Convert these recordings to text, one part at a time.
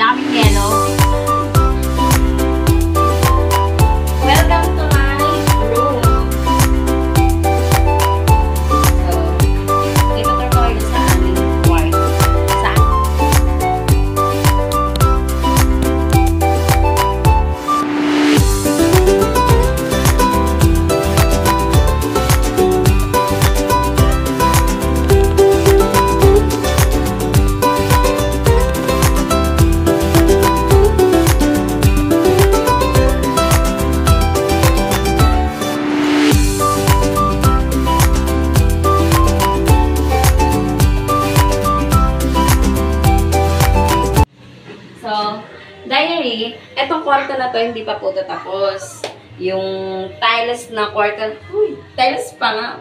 Wala kaming yelo. Welcome to my room. So, ito ko kayo sa aming kwarto. Saan? Diary, etong kwarto na to, hindi pa po ito tapos. Yung tiles na kwarto, tiles pa nga.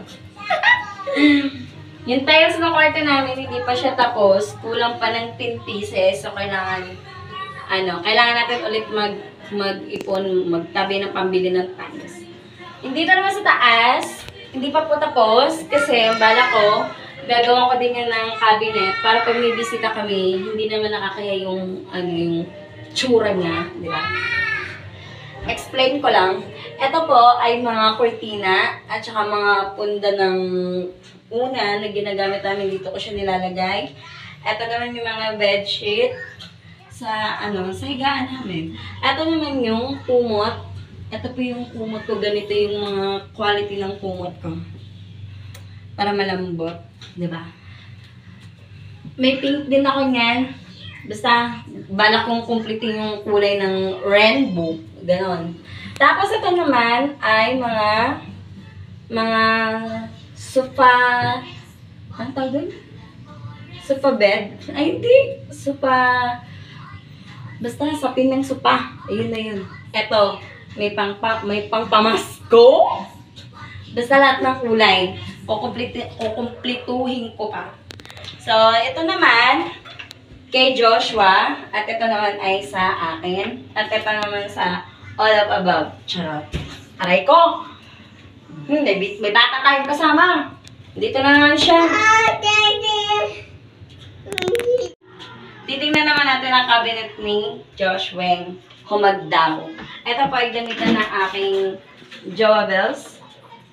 Yung tiles na kwarto namin, hindi pa siya tapos. Kulang pa ng 10 pieces. So, kailangan natin ulit mag-ipon, magtabi ng pambili ng tiles. Hindi ito naman sa taas. Hindi pa po tapos. Kasi, ang bala ko, gagawa ko din yan ng cabinet para pag may bisita kami, hindi naman nakakaya yung tsura niya, di ba? Explain ko lang. Ito po ay mga kurtina at saka mga punda ng una na ginagamit namin dito ko siya nilalagay. Ito naman yung mga bedsheet sa higaan namin. Ito naman yung kumot. Ito po yung kumot ko. Ganito yung mga quality ng kumot ko. Para malambot, di ba? May pink din ako niyan. Basta, balak kong kumplitin yung kulay ng rainbow. Ganon. Tapos ito naman ay mga sofa, ano tawag doon? Sofa bed? Ay, hindi. Sofa, basta sapin ng sopa. Ayun na yun. Ito, may pangpamasko. Basta lahat ng kulay. Kukumplituhin ko pa. So, ito naman, kay Joshua, at ito naman ay sa akin, at ito naman sa all of above. Charot. Aray ko! May bata tayong kasama. Dito na naman siya. Titingnan naman natin ang cabinet ni Joshua Humagdao. Ito po ay gamitan ng aking Jowa Bells.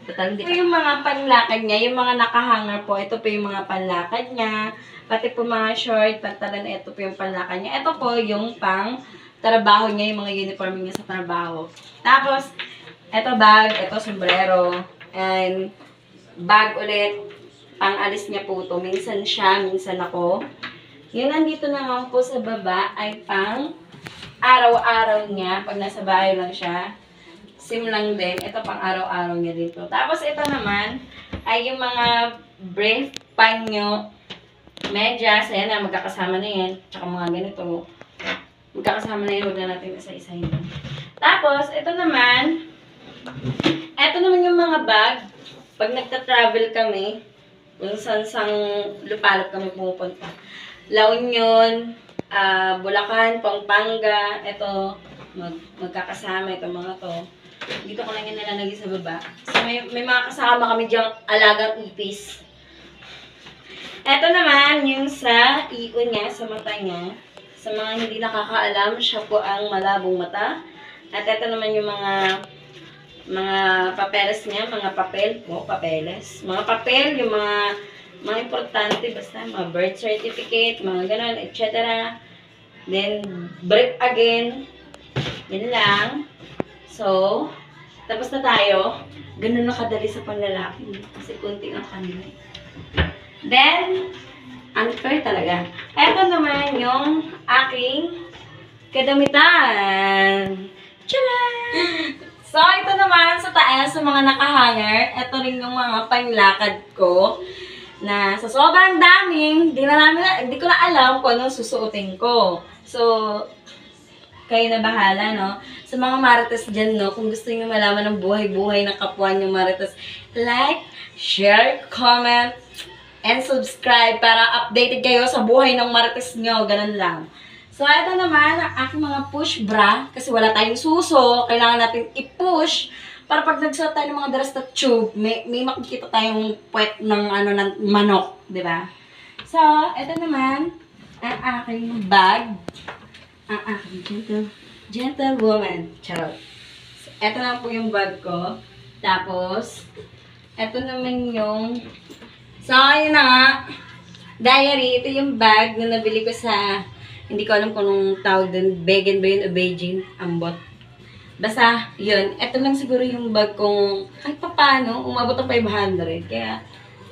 Ito yung mga panlakad niya, yung mga nakahanger po. Ito po yung mga panlakad niya. Pati po mga short, pantalan, ito po yung panlakad niya. Ito po yung pang trabaho niya, yung mga uniform niya sa trabaho. Tapos, ito bag, ito sombrero, and bag ulit, pang alis niya po ito. Minsan siya, minsan ako. Yung nandito naman po sa baba ay pang araw-araw niya, pag nasa bahay lang siya. Sim lang din. Ito pang araw-araw niya dito. Tapos ito naman ay yung mga brief, panyo, medyas. Ayan na, magkakasama na yan. Tsaka mga ganito. Magkakasama na yan. Huwag na natin isa-isahin. Tapos, ito naman yung mga bag. Pag nagta-travel kami, kung saan-sang lupalop kami pumupunta. La Union, Bulacan, Pampanga. Ito, magkakasama itong mga to. Dito ko lang yan nalalagay sa baba. So, may mga kasama kami diyang alagang ipis. Ito naman, yung sa iyo niya, sa mata niya. Sa mga hindi nakakaalam, siya po ang malabong mata. At ito naman yung mga papeles niya, mga papel po, papeles. Mga papel, yung mga importante, basta mga birth certificate, mga ganun, etc. Then, brief again. Yan lang. So, tapos na tayo. Ganun na kadali sa panlalaki. Kasi kunti ang kanila. Then, unfair talaga. Ito naman yung aking kadamitan. Tcharam! So, ito naman sa taas, sa mga nakahanger. Ito rin yung mga panglakad ko. Na sa sobrang daming, hindi ko na alam kung anong susuotin ko. So, kayo na bahala, no? Sa mga marites dyan, no? Kung gusto niyo malaman ng buhay-buhay ng kapwa niyo marites, like, share, comment, and subscribe para updated kayo sa buhay ng marites nyo. Ganun lang. So, ito naman, ang aking mga push bra. Kasi wala tayong suso. Kailangan natin i-push para pag nagsuot tayo ng mga dress na tube, may makikita tayong puwet ng, ng manok. Diba? So, ito naman, ang aking bag. ang aking gentlewoman. Charot. So, eto lang po yung bag ko. Tapos, eto naman yung, so, yun na nga, diary. Ito yung bag na nabili ko sa, hindi ko alam kung anong tawag din, Beijing ba yun o Beijing, ambot. Basta, yun. Eto lang siguro yung bag kong, kahit pa paano, umabot ng 500. Kaya,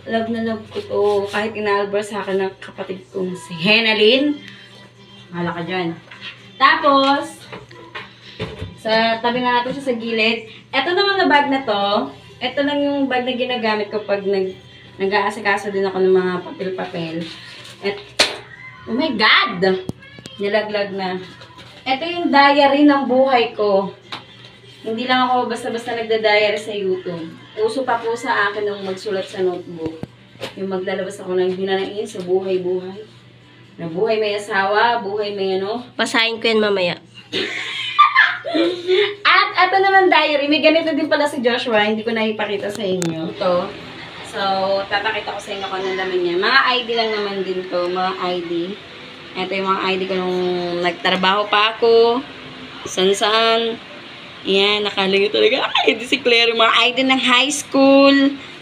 love na love ko to. Kahit inaalbar sa akin ng kapatid kong si Henalyn. Mahala ka dyan. Tapos, sa tabi na natin siya sa gilid. Ito naman na bag na to. Ito lang yung bag na ginagamit ko pag nag-aasikaso din ako ng mga papel-papel. Oh my God! Nilaglag na. Ito yung diary ng buhay ko. Hindi lang ako basta-basta nagda-diary sa YouTube. Uso pa po sa akin ng magsulat sa notebook. Yung maglalabas ako ng hinanain sa buhay-buhay. Na buhay may asawa, buhay may ano. Basahin ko yan mamaya. At ito naman diary. May ganito din pala si Joshua. Hindi ko na ipakita sa inyo. Ito. So, papakita ko sa inyo kung ano naman niya. Mga ID lang naman din to. Mga ID. Ito yung mga ID ko nung nagtrabaho pa ako. Saan-saan. Yan, nakalayo talaga. ID si Claire. Mga ID ng high school.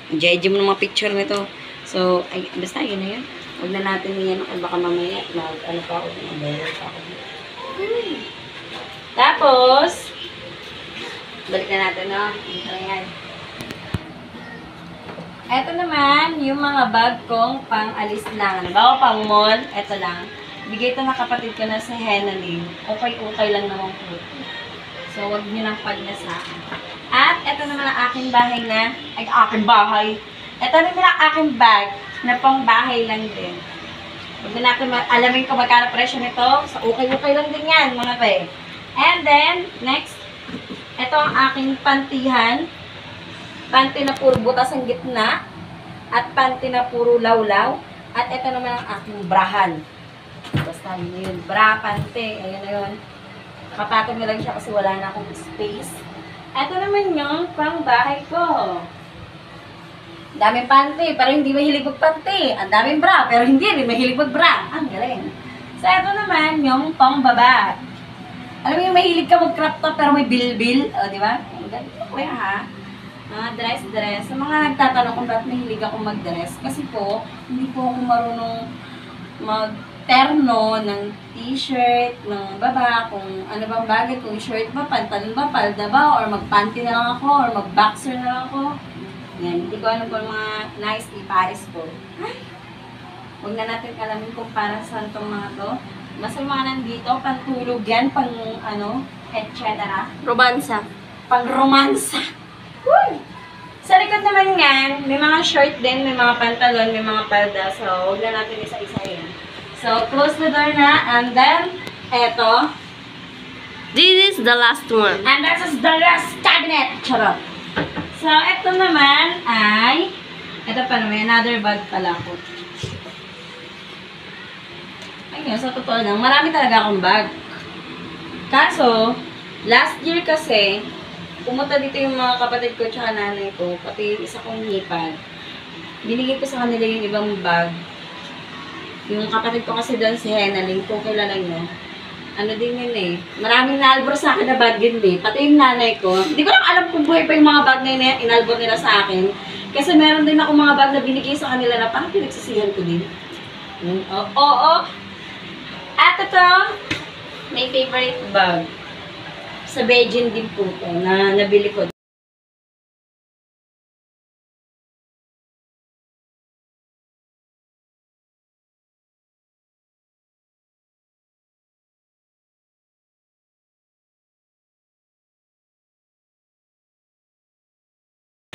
Jeje mo ng mga picture nito. So, ay, basta yun na yun. Huwag na natin yan. Baka mamaya, ano pa ako. Tapos, balik na natin, no? Ito yan. Ito naman, yung mga bag kong pang-alis lang. Bago pang mall, ito lang. Bigay ito na kapatid ko na sa Henalyn. Okay lang naman po. So, huwag nyo nang pagnasahan. At, ito naman ang aking bahay na, ay, aking bahay. Ito naman ang aking bag na pang bahay lang din. Huwag na natin alamin kung magkano presyo nito. So, okay lang din yan, mga pe. And then, next, ito ang aking pantihan. Panty na puro butas ang gitna. At panty na puro lawlaw. At ito naman ang aking brahan. Basta yun, bra, panty. Ayun na yun. Kapatong na lang siya kasi wala na akong space. Ito naman yung pang bahay ko. Daming panty, pero hindi mahilig mag-panty. Ang daming bra, pero hindi rin mahilig mag-bra. Ang galing. So, ito naman yung pang-baba. Alam mo yung mahilig ka mag-crop top, pero may bil-bil. O, di ba? Ang galing. Kuya, ha? Mga dress. Sa mga nagtatanong kung bakit mahilig ako mag-dress. Kasi po, hindi po ako marunong mag-terno ng t-shirt, ng baba, kung ano bang bagay, kung shirt ba, pantalon ba, palda ba, or mag-panty na lang ako, or mag-boxer na lang ako. Yan, hindi ko alam kung mga nice ipares ko. Ay, huwag na natin alamin kung para saan itong mga to. Mas yung mga nandito, pantulog yan, pang ano, etc. Romansa. Pang romansa. Woo! Sa likod naman yan, may mga short din, may mga pantalon, may mga palda. So, huwag na natin isa-isa yan. So, close the door na, and then, eto. This is the last one. And this is the last cabinet. Charot. So, ito naman ay, ito pa naman, another bag pala ko. Ayun, sa totoo lang, marami talaga akong bag. Kaso, last year kasi, pumunta dito yung mga kapatid ko tsaka nanay ko, pati isa kong hipag. Binigay ko sa kanila yung ibang bag. Yung kapatid ko kasi doon si Henalyn, kung kilala nyo. Ano din yun eh. Maraming naalbor sa akin na bag din eh. Pati yung nanay ko. Hindi ko lang alam kung buhay pa yung mga bag na inalbor nila sa akin. Kasi meron din ako mga bag na binigay sa kanila na parang pinagsisihan ko din. Oo. At ito, may favorite bag. Sa Beijing din po ito na nabili ko.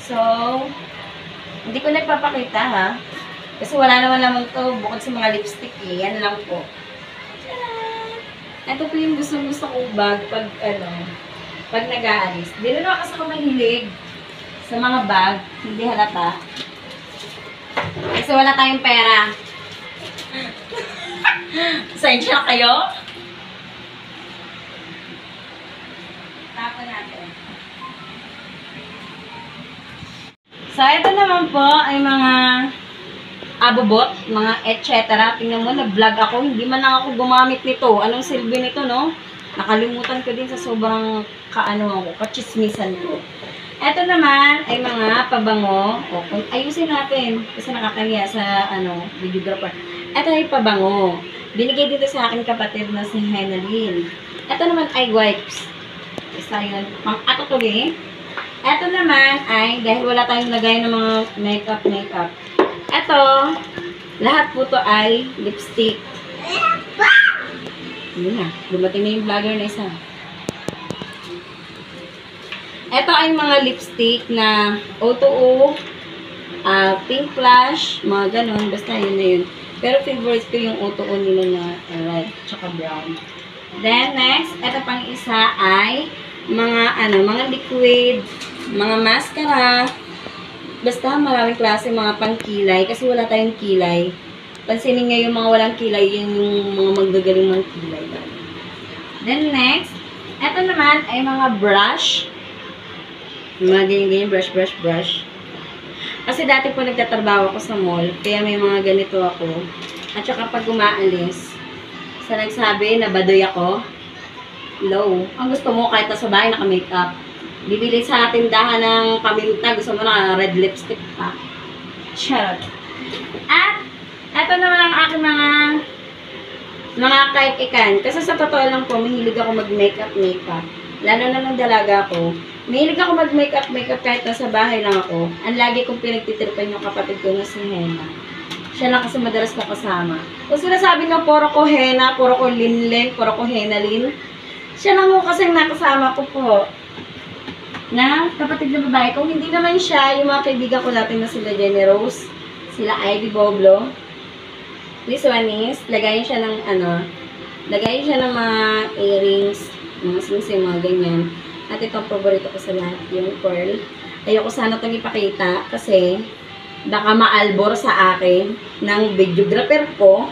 So, hindi ko nagpapakita ha. Kasi wala naman to bukod sa mga lipstick eh. Yan lang po. Ito po yung gusto kong bag pag nag-aalis. Di rin ako kasi ako mahilig sa mga bag. Hindi halata. Kasi wala tayong pera. Pasensya kayo. Tapon natin. So, ito naman po ay mga abobot, mga etc. Tingnan mo, nag-vlog ako. Hindi man lang ako gumamit nito. Anong silbi nito, no? Nakalimutan ko din sa sobrang kachismisan ko. Ito naman ay mga pabango. O, ayusin natin. Kasi nakakaya sa, videographer. Ito ay pabango. Binigay dito sa aking kapatid na si Henalyn. Ito naman ay wipes. Isa yun. Ato tuloy. Ito naman ay, dahil wala tayong lagay ng mga makeup. Ito, lahat po to ay lipstick. Yun na, dumating na yung vlogger na isa. Ito ay mga lipstick na O2O, Pink Flash, mga ganun, basta yun na yun. Pero favorite ko yung O2O nila na red, tsaka brown. Then next, ito pang isa ay mga liquid, mga mascara, basta maraming klase, mga pangkilay, kasi wala tayong kilay. Pansinin nga yung mga walang kilay, yun yung mga magagaling mga kilay. Then next, eto naman ay mga brush. Mga ganyan-ganyan, brush. Kasi dati po nagtatrabaho ako sa mall, kaya may mga ganito ako. At saka pag umaalis, sa nagsabi na badoy ako, low. Ang gusto mo kahit nasa bahay naka-makeup. Bibili sa tindahan ng paminta, gusto mo na red lipstick pa. Charot. At, eto naman ang aking mga kaikikan. Kasi sa totoo lang po, mahilig ako mag-makeup. Lalo na nung dalaga ko. Mahilig ako mag-makeup kahit nasa bahay lang ako. Ang lagi kong pinagtitripan yung kapatid ko na si Hena. Siya lang kasi madalas ko kasama. Kung sinasabi nga, puro ko Hena, puro ko Linlen, puro ko Henalyn. Siya lang ko kasi nakasama ko po. Na kapatid na babae. Kung hindi naman siya, yung mga kaibigan ko natin na sila Jenny Rose, sila Ivy Boblo. This one is, lagayin siya ng mga earrings, mga singsing, mga ganyan. At itong paborito ko sa lahat, yung pearl. Ayoko sana itong ipakita kasi baka maalbor sa akin ng videographer ko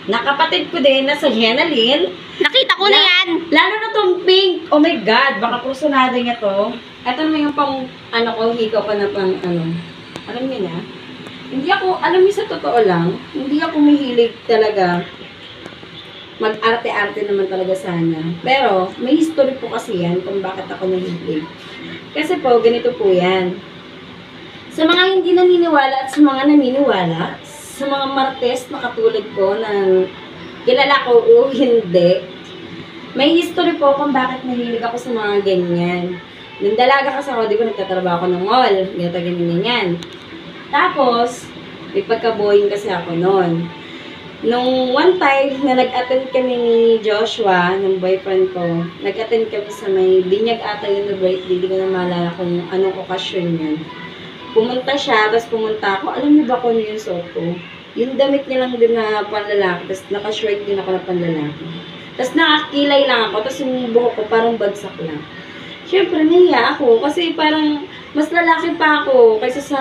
na kapatid ko din na sa Henalyn. Nakita ko na yan! Lalo na tong pink. Oh my God, baka personado niya to. Ito naman yung pang, hikaw pa na pang, alam niyo na. Hindi ako, alam niyo sa totoo lang, hindi ako mahilig talaga. Mag-arte-arte naman talaga sana. Pero, may history po kasi yan kung bakit ako mahilig. Kasi po, ganito po yan. Sa mga hindi naniniwala at sa mga naniniwala, sa mga martes na katulad ko na kilala ko o hindi, may history po kung bakit mahilig ako sa mga ganyan. Nung dalaga kasi ako, di ba nagtatrabaho ako ng mall, ganyan. Tapos, may pagka-boying kasi ako noon. Nung one time na nag-attend kami ni Joshua, ng boyfriend ko, nag-attend kami sa may binyag ata yun na birthday, hindi ko na maalala kung anong okasyon yun. Pumunta siya, tapos pumunta ako, alam niyo ba kung ano yung suot ko? Yung damit niya lang din na panlalaki, tapos naka-short din ako na panlalaki. Tapos nakakilay lang ako, tapos yung buhok ko parang bagsak lang. Siyempre, nahiya ako, kasi parang mas lalaki pa ako kaysa sa,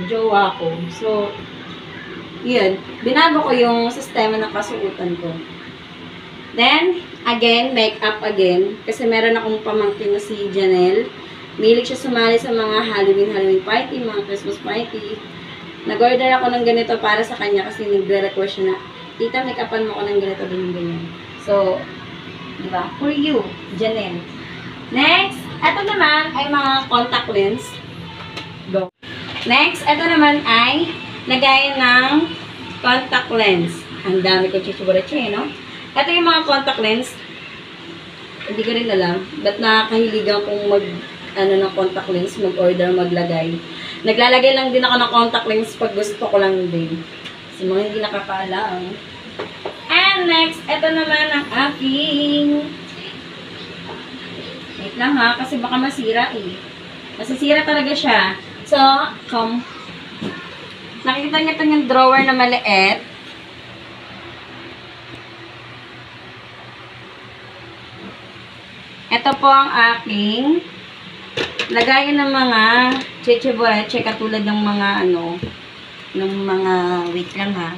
jowa ko. So, yun, binago ko yung sistema ng kasuotan ko. Then, again, makeup again. Kasi meron akong pamangkin na si Janelle. Milig siya sumali sa mga Halloween party, mga Christmas party. Nag-order ako ng ganito para sa kanya kasi nagre-request siya na, tita, make-upan mo ko ng ganito, ganyan. So, diba? For you, Janelle. Next, ito naman ay mga contact lens. Go. Next, ito naman ay lagayan ng contact lens. Ang dami ko chichubureche, no? Ito yung mga contact lens. Hindi ko rin alam. Ba't nakakahiligan kong ng contact lens, mag-order, maglagay. Naglalagay lang din ako ng contact lens pag gusto ko lang din. Sa mga hindi nakakaalam. And next, ito naman ang aking... Wait lang ha, kasi baka masira eh. Masisira talaga siya. So, nakikita niyo ito yung drawer na maliit. Ito po ang aking lagayan ng mga chichibueche katulad ng mga ng mga wait lang ha.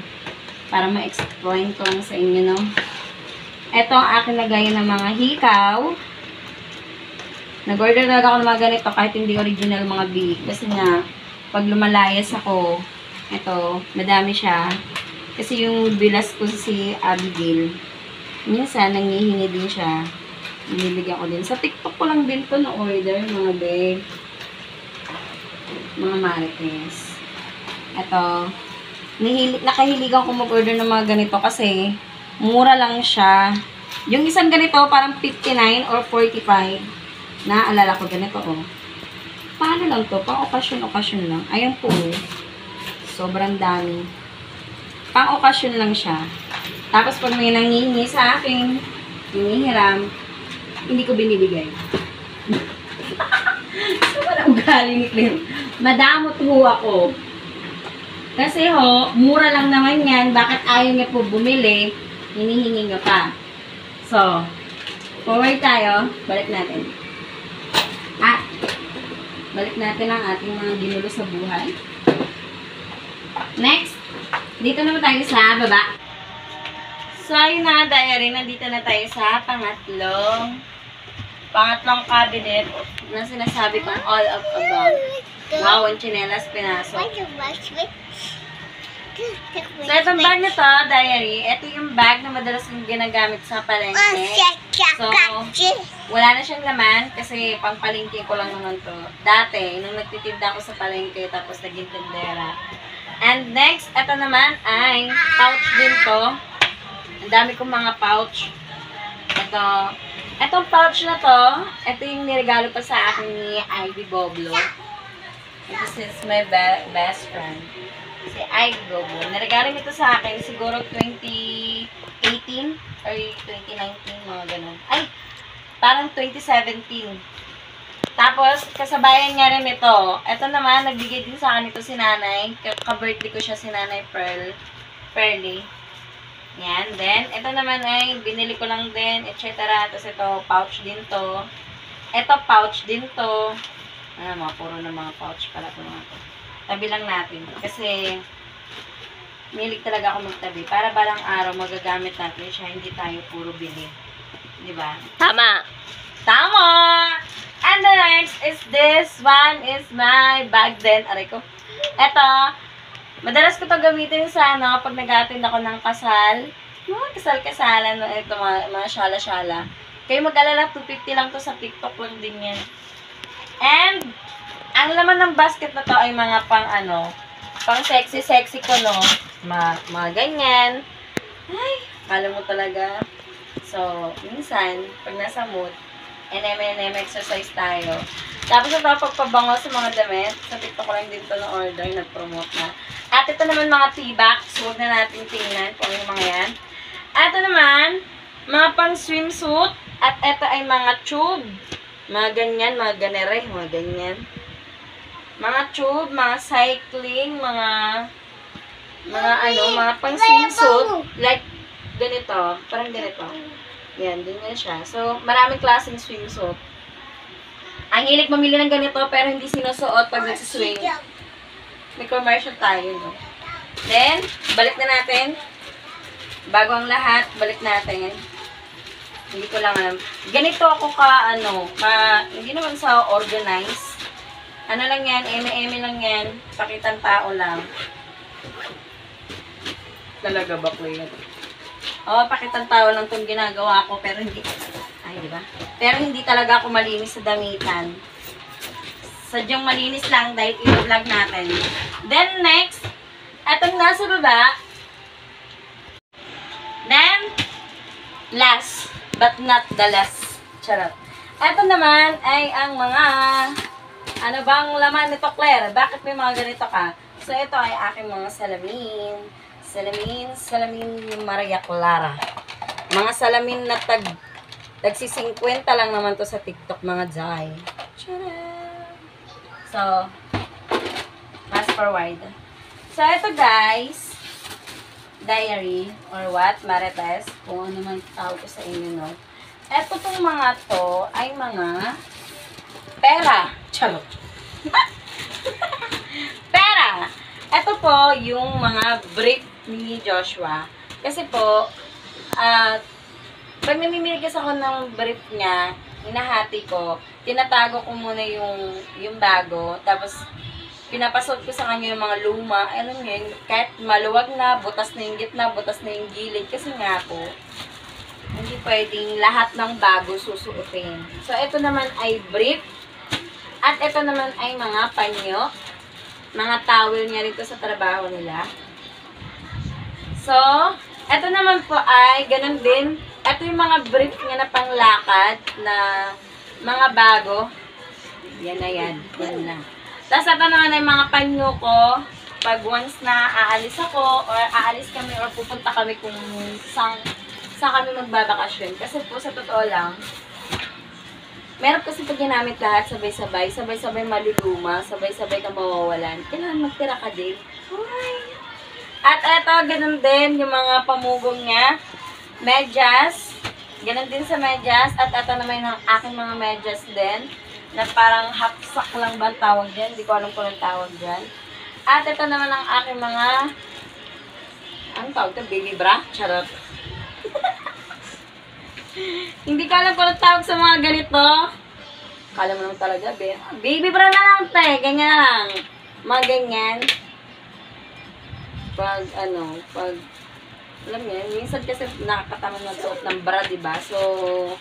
Para ma-explain ko lang sa inyo, no. Ito ang aking lagayan ng mga hikaw. Nag-order talaga ako ng mga ganito kahit hindi original mga big. Kasi nga, pag lumalayas ako, Ito, madami siya. Kasi yung bilas ko si Abigail, minsan, nangihingi din siya. Binibigyan ko din. Sa TikTok ko lang din to na-order, mga babe. Mga marites. Ito, nakahiligan ko mag-order ng mga ganito kasi mura lang siya. Yung isang ganito, parang 59 or 45. Naalala ko ganito, oh. Paano lang to? Pang okasyon-okasyon lang. Ayan po, oh. Sobrang dami. Pang okasyon lang siya. Tapos pag may nangihingi sa akin, hinihiram, hindi ko binibigay. So, walang ugali ni Claire. Madamot ho ako. Kasi ho, mura lang naman yan. Bakit ayaw niya po bumili? Hinihingi niyo pa. So, forward tayo. Balik natin. Balik natin ang ating mga ginulo sa buhay. Next, dito naman tayo sa baba. So, ayun na, diary. Nandito na tayo sa pangatlong cabinet na sinasabi kong all of above. Wow, ang chinelas pinasok. So, itong bag na to, diary, ito yung bag na madalas yung ginagamit sa palengke. So, wala na siyang laman kasi pang palengke ko lang naman to. Dati, nung nagtitinda ako sa palengke, tapos naging tindera. And next, ito naman ay pouch din to. Ang dami kong mga pouch. Itong pouch na to, ito yung niregalo pa sa akin ni Ivy Boblo. This is my best friend. Si Ivy Boblo. Niregalo nito sa akin siguro 2018 or 2019, mga ganun. Ay, parang 2017. Tapos, kasabayan niya rin ito. Ito naman, nagbigay din sa akin ito si nanay. Ka-birthday ko siya si nanay Pearly. Yan. Then, ito naman ay binili ko lang din, etc. Tapos ito, pouch din to. Ito, pouch din to. Ano, puro na mga pouch pala ito mga to. Tabi lang natin. Kasi, milig talaga ako magtabi. Para balang araw, magagamit natin siya. Hindi tayo puro bili. Diba? Tama. Tama! And the next is this one is my bag din. Aray ko. Ito, madalas ko to gamitin sa pag nag-attend ako ng kasal. Mga kasal-kasalan, ito mga syala-syala. Kayo mag-alala, 250 lang to sa TikTok lang din yan. And, ang laman ng basket na to ay mga pang sexy-sexy ko, no? Mga ganyan. Ay, kala mo talaga. So, minsan, pag nasa mood, NM exercise tayo. Tapos ito, pagpabango sa mga damit. Sa TikTok ko lang din ito na-order, nag-promote na. At ito naman mga tea bags. Huwag na natin tingnan kung yung mga yan. At ito naman, mga pang swimsuit. At ito ay mga tube. Mga ganyan, mga ganere, mga ganyan. Mga tube, mga cycling, mga pang swimsuit. Like, ganito. Parang ganito. Yan, ganyan siya. So, maraming klaseng swimsuit. Ang hilig mamili ng ganito, pero hindi sinusuot pag nagsiswing. May commercial tayo, no? Then, balik na natin. Bago ang lahat, balik natin. Hindi ko lang alam. Ganito ako hindi naman sa organize. Ano lang yan, eme-eme lang yan. Pakitang tao lang. Talaga ba ko yun? Pakitang tao lang itong ginagawa ko, pero hindi, diba? Pero hindi talaga ako malinis sa damitan. Sadyang malinis lang dahil i-vlog natin. Then, next, etong nasa baba. Then, last, but not the last. Charot. Eto naman ay ang mga, ano bang laman nito, Claire? Bakit may mga ganito ka? So, ito ay aking mga salamin. Salamin ni Maria Clara. Mga salamin na tagsi 50 lang naman to sa TikTok, mga Jai. So, fast forward. So, ito guys, diary, or what, marites, kung ano man tawag ko sa inyo, no? Ito pong mga to, ay mga pera. Charot. Pera. Ito po, yung mga brief ni Joshua. Kasi po, pag namimiligas ako ng brief niya, hinahati ko, tinatago ko muna yung bago, tapos pinapasot ko sa kanya yung mga luma. Alam niyo, kahit maluwag na, butas na yung gitna, butas na yung gilid. Kasi nga po, hindi pwedeng lahat ng bago susuotin. So, ito naman ay brief. At ito naman ay mga panyo. Mga towel niya rito sa trabaho nila. So, ito naman po ay, ganun din. Ito yung mga brief niya na panglakad na mga bago. Yan na yan. Yan na. Tapos ito naman ay mga panyo ko. Pag once na aalis ako, or aalis kami, or pupunta kami kung saan kami magbabakasyon. Kasi po, sa totoo lang, meron kasi pag ginamit lahat, sabay-sabay, sabay-sabay maluluma, sabay-sabay ka mawawalan. Kailangan magtira ka din. At ito, ganun din, yung mga pamugong niya. Medyas. Ganun din sa medyas. At ito naman yung aking mga medyas din. Na parang half-sack lang ba ang tawag dyan? Hindi ko alam kung anong tawag dyan. At ito naman ang aking mga, anong tawag ito? Baby bra? Charot. Hindi ko alam kung anong tawag sa mga ganito. Kala mo naman talaga, baby bra na lang, te. Ganyan na lang. Mga ganyan. Pag, alam mo yun, minsan kasi nakakatamang magsuot ng bra, diba? So,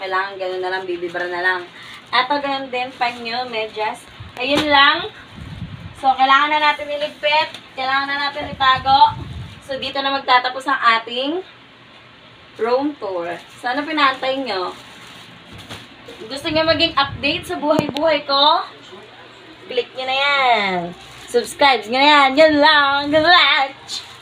kailangan gano'n na lang, baby bra na lang. Ato, ganun din, panyo, medyas. Ayun lang. So, kailangan na natin iligpit. Kailangan na natin itago. So, dito na magtatapos ang ating room tour. So, ano pinantay nyo? Gusto nyo maging update sa buhay-buhay ko? Click nyo na yan. Subscribe nyo na yan. Yan lang. Good luck!